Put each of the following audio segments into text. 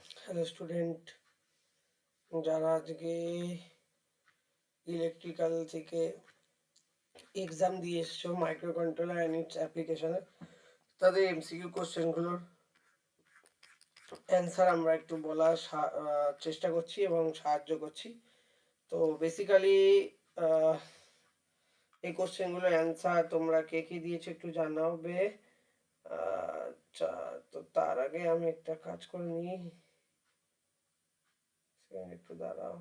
Hello student, যারা আজকে electrical থেকে এক্সাম দিয়ে এসছো মাইক্রো কন্ট্রোলার অ্যান্ড ইটস অ্যাপ্লিকেশনে, তাদের এমসিকিউ কোশ্চেনগুলোর অ্যান্সার আমরা একটু বলার চেষ্টা করছি এবং সাহায্য করছি। তো বেসিক্যালি এই কোশ্চেনগুলোর অ্যান্সার তোমরা কে কে দিয়েছো একটু জানাবে। আচ্ছা, তো তার আগে আমি একটা কাজ করে নিই, একটু দাঁড়াও।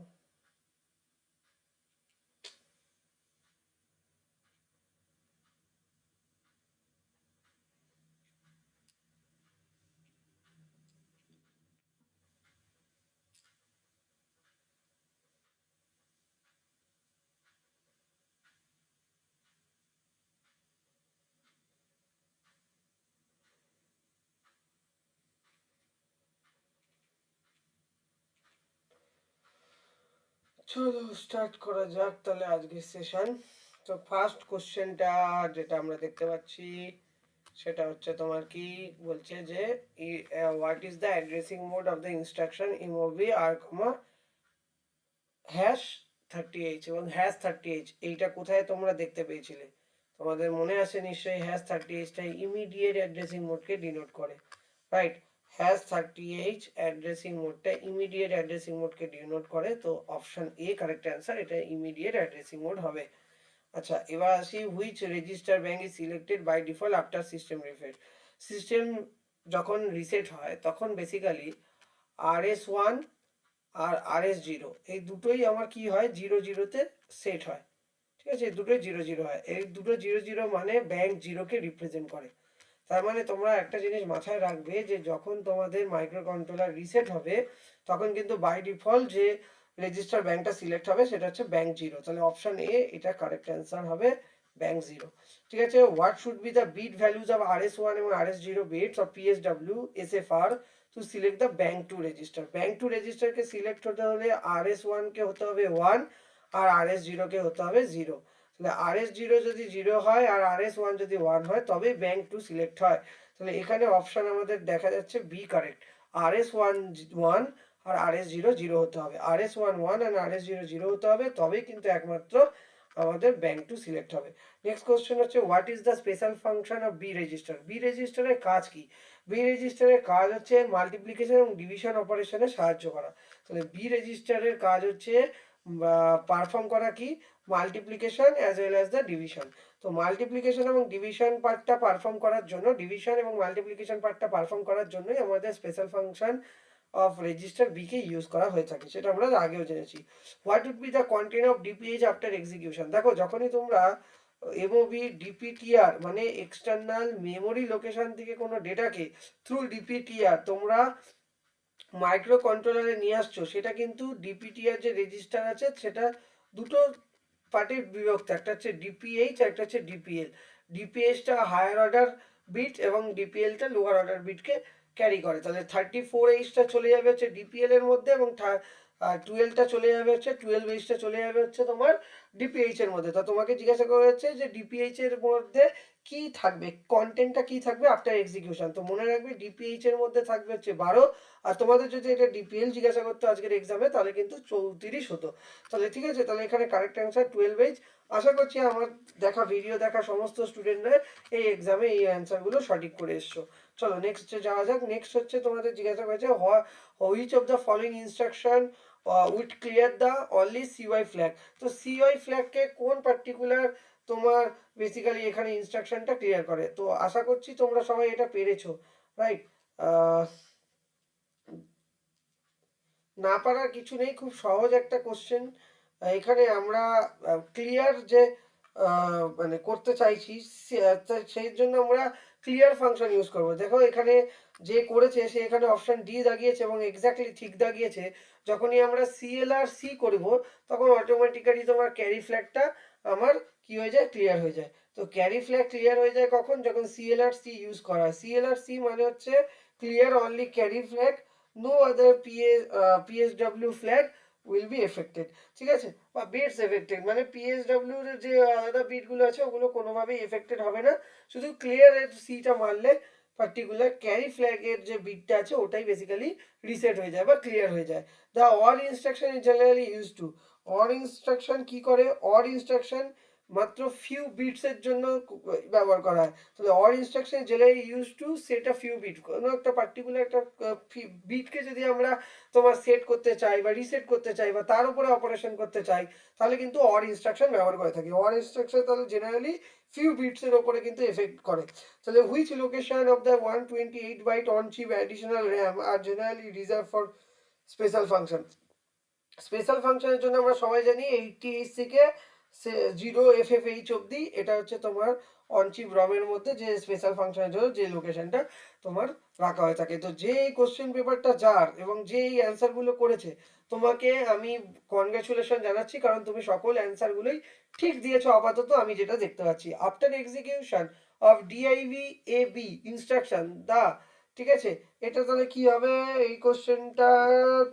চলো স্টার্ট করা যাক তাহলে আজকের সেশন। তো ফার্স্ট কোশ্চেনটা যেটা আমরা দেখতে পাচ্ছি সেটা হচ্ছে তোমার কি বলছে যে what is the addressing mode of the instruction ইমোভি আর কমা হ্যাশ 38 এবং হ্যাশ 38 এইটা কোথায় তোমরা দেখতে পেয়েছিলে? তোমাদের মনে আছে নিশ্চয়ই হ্যাশ 38টা ইমিডিয়েট অ্যাড্রেসিং মোডকে ডিনোট করে, রাইট? হ্যাশ 38 অ্যাড্রেসিং মোডটা ইমিডিয়েট অ্যাড্রেসিং মোডকে ডিনোট করে, তো অপশন এ কারেক্ট অ্যান্সার, এটা ইমিডিয়েট অ্যাড্রেসিং মোড হবে। আচ্ছা, এবার আসি which register bank is selected by default after system refresh. System যখন রিসেট হয় তখন বেসিক্যালি RS1 আর RS0 এই দুটোই আমার কি হয়, 0 0-তে সেট হয়। ঠিক আছে, এই দুটোই 0 0 হয়। এই দুটো 0 0 মানে ব্যাংক জিরোকে রিপ্রেজেন্ট করে। তার মানে তোমরা একটা জিনিস মাথায় রাখবে যে যখন তোমাদের মাইক্রো কন্ট্রোলার রিসেট হবে তখন কিন্তু বাই ডিফল্ট যে রেজিস্টার ব্যাংকটা সিলেক্ট হবে সেটা হচ্ছে ব্যাংক জিরো। তাহলে অপশন এ এটা কারেক্ট অ্যান্সার হবে, ব্যাংক জিরো। ঠিক আছে, what should be the bit values of RS1 এবং RS0 bits of PSW SFR to select the bank two register. Bank two রেজিস্টারকে সিলেক্ট হতে হলে RS1 কে হতে হবে 1 আর RS0 কে হতে হবে 0। তাহলে RS0 যদি 0 হয় আর RS1 যদি 1 হয় তবে ব্যাংক টু সিলেক্ট হয়। তাহলে এখানে অপশন আমাদের দেখা যাচ্ছে বি কারেক্ট, RS1 1 আর RS0 0 হতে হবে। RS1 1 আর RS0 0 হতে হবে, তবেই কিন্তু একমাত্র আমাদের ব্যাংক টু সিলেক্ট হবে। নেক্সট কোশ্চেন হচ্ছে what is the special function of B register. B রেজিস্টারের কাজ কি? বি রেজিস্টারের কাজ হচ্ছে মাল্টিপ্লিকেশন এবং ডিভিশন অপারেশনে সাহায্য করা। তাহলে বি রেজিস্টারের কাজ হচ্ছে পারফর্ম করা কি, multiplication as well as the division. তো মাল্টিপ্লিকেশন এবং ডিভিশন পার্টটা পারফর্ম করার জন্য, ডিভিশন এবং মাল্টিপ্লিকেশন পার্টটা পারফর্ম করার জন্যই আমাদের special function of register B কে ইউজ করা হয়ে থাকে, সেটা আমরা আগেও জেনেছি। What would be the content of DPH after execution. দেখো, যখনই তোমরা এমওভি ডিপিটিআর মানে এক্সটার্নাল মেমোরি লোকেশন থেকে কোনো ডেটাকে থ্রু ডিপিটিআর তোমরা মাইক্রো কন্ট্রোলারে নিয়ে আসছো, সেটা কিন্তু ডিপিটিআর যে রেজিস্টার আছে সেটা দুটো পার্টে বিভক্ত, একটা হচ্ছে ডিপিএইচ আর একটা হচ্ছে ডিপিএল। ডিপিএইচটা হায়ার অর্ডার বিট এবং ডিপিএলটা লোয়ার অর্ডার বিটকে ক্যারি করে। তাহলে 34Hটা চলে যাবে হচ্ছে ডিপিএল এর মধ্যে এবং 12টা চলে যাবে হচ্ছে 12Hটা চলে যাবে হচ্ছে তোমার ডিপিএইচ এর মধ্যে। তা তোমাকে জিজ্ঞাসা করা হচ্ছে যে ডিপিএইচ এর মধ্যে কি থাকবে, কন্টেন্টটা কি থাকবে আফটার এক্সিকিউশন। তো মনে রাখবে ডিপিএইচ এর মধ্যে থাকবে হচ্ছে 12, আর তোমাদের যদি এটা ডিপিএল জিজ্ঞাসা করতো আজকের এক্সামে তাহলে কিন্তু 34 হতো। তাহলে ঠিক আছে, তাহলে এখানে কারেক্ট অ্যান্সার 12H। আশা করছি আমার দেখা ভিডিও দেখা সমস্ত স্টুডেন্টরা এই এক্সামে এই অ্যান্সারগুলো সঠিক করে এসছো। চলো নেক্সটে যাওয়া যাক। নেক্সট হচ্ছে তোমাদের জিজ্ঞাসা করেছে which of the following instruction with clear the only CY flag. তো সিওয়াই ফ্ল্যাগকে কোন পার্টিকুলার তোমার বেসিক্যালি এখানে ইনস্ট্রাকশনটা ক্লিয়ার করে। তো আশা করছি তোমরা সবাই এটা পেরেছো, রাইট? না পারার কিছু নেই, খুব সহজ একটা কোশ্চেন। এখানে আমরা ক্লিয়ার যে মানে করতে চাইছি সেই জন্য আমরা ক্লিয়ার ফাংশন ইউজ করব। দেখো এখানে যে করেছে সে এখানে অপশন ডি দাগিয়েছে এবং এক্স্যাক্টলি ঠিক দাগিয়েছে। যখনই আমরা সিএলআর সি করব তখন অটোমেটিক্যালি তোমার ক্যারি ফ্ল্যাগটা আমার কি হয়ে যায়, ক্লিয়ার হয়ে যায়। তো ক্যারি ফ্ল্যাগ ক্লিয়ার হয়ে যায় কখন, যখন সিএলআর সি ইউজ করা হয়। সিএলআর সি মানে হচ্ছে clear only carry flag, no other PSW flag will be affected। ঠিক আছে, বা বিটস এফেক্টেড মানে PSW যে আলাদা বিটগুলো আছে ওগুলো কোনোভাবেই এফেক্টেড হবে না, শুধু ক্লিয়ার এর সিটা মারলে পার্টিকুলার ক্যারি ফ্ল্যাগের যে বিটটা আছে ওটাই বেসিক্যালি রিসেট হয়ে যায় বা ক্লিয়ার হয়ে যায়। The OR instruction is generally use to, OR instruction কি করে, অর ইনস্ট্রাকশন মাত্র ফিউ বিটসের জন্য ব্যবহার করা হয়। তাহলে OR instruction generally use to set a few bit, কোনো একটা পার্টিকুলার একটা বিটকে যদি আমরা তোমার সেট করতে চাই বা রিসেট করতে চাই বা তার উপরে অপারেশন করতে চাই, তাহলে কিন্তু অর ইনস্ট্রাকশন ব্যবহার করে থাকি। অর ইনস্ট্রাকশন তাহলে জেনারেলি ফিউ বিটসের উপরে কিন্তু এফেক্ট করে। তাহলে which location of the 128 byte on chip additional RAM are generally reserve for special function. Special ফাংশনের জন্য আমরা সবাই জানি 80H থেকে 0FFH অবধি, এটা হচ্ছে তোমার অনচিপ রমের মধ্যে যে স্পেশাল ফাংশনের জন্য যে লোকেশনটা তোমার রাখা হয়ে থাকে। তো যে এই কোশ্চেন পেপারটা যার এবং যে এই অ্যান্সারগুলো করেছে, তোমাকে আমি কনগ্রাচুলেশন জানাচ্ছি, কারণ তুমি সকল অ্যান্সারগুলোই ঠিক দিয়েছো আপাতত আমি যেটা দেখতে পাচ্ছি। After execution of DIV A B instruction দা, ঠিক আছে, এটা তাহলে কি হবে, এই কোশ্চেনটা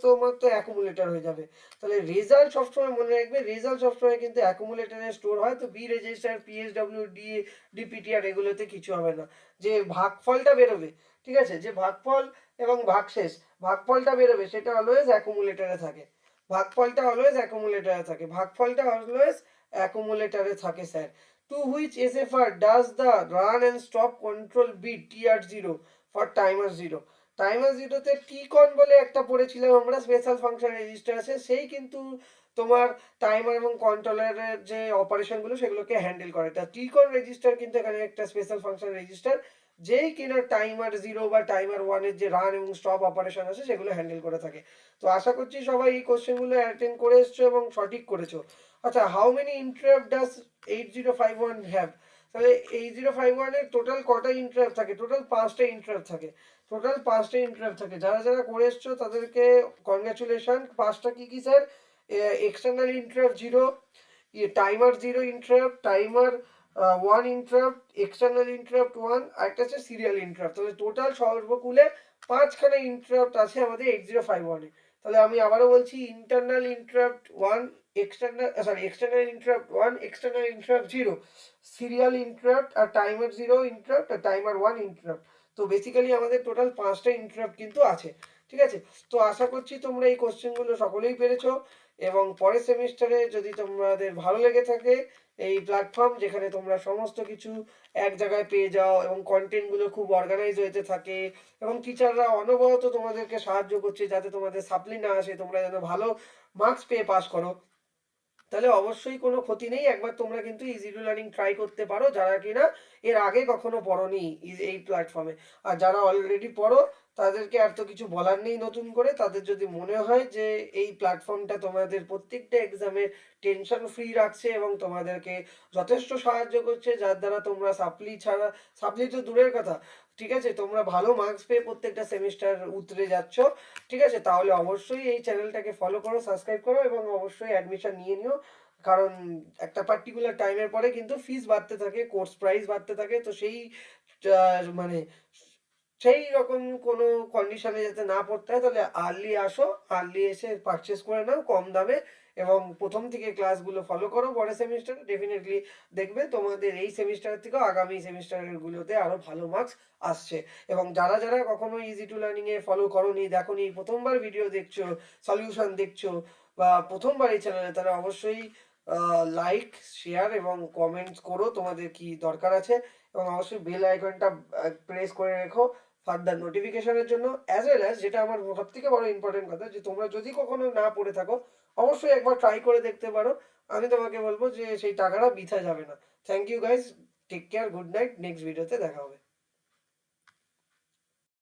তোমার তো অ্যাকুমুলেটর হয়ে যাবে। তাহলে রেজাল্ট সবসময় মনে রাখবে, রেজাল্ট সবসময় কিন্তু অ্যাকুমুলেটরে স্টোর হয়। তো বি রেজিস্টার, পিএসডব্লিউ, ডিপিটিআর এগুলোতে কিছু হবে না। যে ভাগফলটা বেরোবে, ঠিক আছে, যে ভাগফল এবং ভাগশেষ, ভাগফলটা বেরোবে সেটা অলওয়েজ অ্যাকুমুলেটরে থাকে। ভাগফলটা অলওয়েজ অ্যাকুমুলেটরে থাকে, ভাগফলটা অলওয়েজ অ্যাকুমুলেটরে থাকে sir. To which SFR does the run and stop control bit TR0 for timer zero. Timer জিরোতে টিকন বলে একটা পড়েছিলাম আমরা, স্পেশাল ফাংশন রেজিস্টার আছে, সেই কিন্তু তোমার টাইমার এবং কন্ট্রোলারের যে অপারেশনগুলো সেগুলোকে হ্যান্ডেল করে। তা টিকন রেজিস্টার কিন্তু এখানে একটা স্পেশাল ফাংশন রেজিস্টার, যেই কিনা টাইমার জিরো বা টাইমার ওয়ানের যে রান এবং স্টপ অপারেশন আছে সেগুলো হ্যান্ডেল করে থাকে। তো আশা করছি সবাই এই কোশ্চেনগুলো অ্যাটেন্ড করে এসছো এবং সঠিক করেছো। আচ্ছা, how many interrupt does 8051 have? তাহলে 8051 এর টোটাল কটা ইন্টারাপ্ট থাকে? টোটাল 5টা ইন্টারাপ্ট থাকে, টোটাল 5টা ইন্টারাপ্ট থাকে। যারা যারা করে এসছো তাদেরকে কনগ্রাচুলেশন। 5টা কি কি sir? External interrupt zero, timer zero interrupt, timer one interrupt, external interrupt one, আর একটা হচ্ছে সিরিয়াল ইন্টারাপ্ট। তাহলে টোটাল সর্বকুলে 5খানা ইন্টারাপ্ট আছে আমাদের 8051 এ। তাহলে আমি আবারও বলছি, internal interrupt one, external interrupt one, external interrupt zero, serial interrupt আর টাইমার জিরো ইন্টারাপ্ট আর টাইমার ওয়ান ইন্টারাপ্ট। তো বেসিক্যালি আমাদের টোটাল 5টা ইন্টারাপ্ট কিন্তু আছে, ঠিক আছে। তো আশা করছি তোমরা এই কোশ্চেনগুলো সকলেই পেরেছো, এবং পরের সেমিস্টারে যদি তোমাদের ভালো লেগে থাকে এই প্ল্যাটফর্ম, যেখানে তোমরা সমস্ত কিছু এক জায়গায় পেয়ে যাও এবং কন্টেন্টগুলো খুব অর্গানাইজ হতে থাকে এবং টিচাররা অনবরত তোমাদেরকে সাহায্য করছে যাতে তোমাদের সাপ্লি না আসে, তোমরা যেন ভালো মার্কস পেয়ে পাস করো, তাহলে অবশ্যই কোনো ক্ষতি নেই। একবার তোমরা কিন্তু ইজি টু লার্নিং ট্রাই করতে পারো, যারা কিনা এর আগে কখনো পড়োনি এই প্ল্যাটফর্মে। আর যারা অলরেডি পড়ো তাদেরকে আর তো কিছু বলার নেই নতুন করে। তাদের যদি মনে হয় যে এই প্ল্যাটফর্মটা তোমাদের প্রত্যেকটা এক্সামের টেনশন ফ্রি রাখছে এবং তোমাদেরকে যথেষ্ট সাহায্য করছে, যার দ্বারা তোমরা সাপ্লি ছাড়া, সাপ্লি তো দূরের কথা, ঠিক আছে, তোমরা ভালো মার্কস পেয়ে প্রত্যেকটা সেমিস্টার উতরে যাচ্ছ, ঠিক আছে, তাহলে অবশ্যই এই চ্যানেলটাকে ফলো করো, সাবস্ক্রাইব করো এবং অবশ্যই অ্যাডমিশন নিয়ে নিও। কারণ একটা পার্টিকুলার টাইমের পরে কিন্তু ফিস বাড়তে থাকে, কোর্স প্রাইস বাড়তে থাকে। তো সেই মানে সেই রকম কোনো কন্ডিশনে যাতে না পড়তে হয়, তাহলে আর্লি আসো, আর্লি এসে পারচেস করে নাও কম দামে এবং প্রথম থেকে ক্লাসগুলো ফলো করো। পরের সেমিস্টারে ডেফিনেটলি দেখবে তোমাদের এই সেমিস্টার থেকেও আগামী সেমিস্টারগুলোতে আরও ভালো মার্কস আসছে। এবং যারা যারা কখনো ইজি টু লার্নিংয়ে ফলো করোনি, দেখোনি, প্রথমবার ভিডিও দেখছো, সলিউশন দেখছো বা প্রথমবার এই চ্যানেলে, তারা অবশ্যই লাইক, শেয়ার এবং কমেন্টস করো তোমাদের কি দরকার আছে, এবং অবশ্যই বেল আইকনটা প্রেস করে রেখো ফার্দার নোটিফিকেশনের জন্য। অ্যাজ ওয়েল অ্যাজ, যেটা আমার সব থেকে বড় ইম্পর্টেন্ট কথা, যে তোমরা যদি কখনো না পড়ে থাকো অবশ্যই একবার ট্রাই করে দেখতে পারো। আমি তোমাকে বলবো যে সেই টাকাটা বৃথা যাবে না। Thank you guys, take care, good night, next ভিডিওতে দেখা হবে।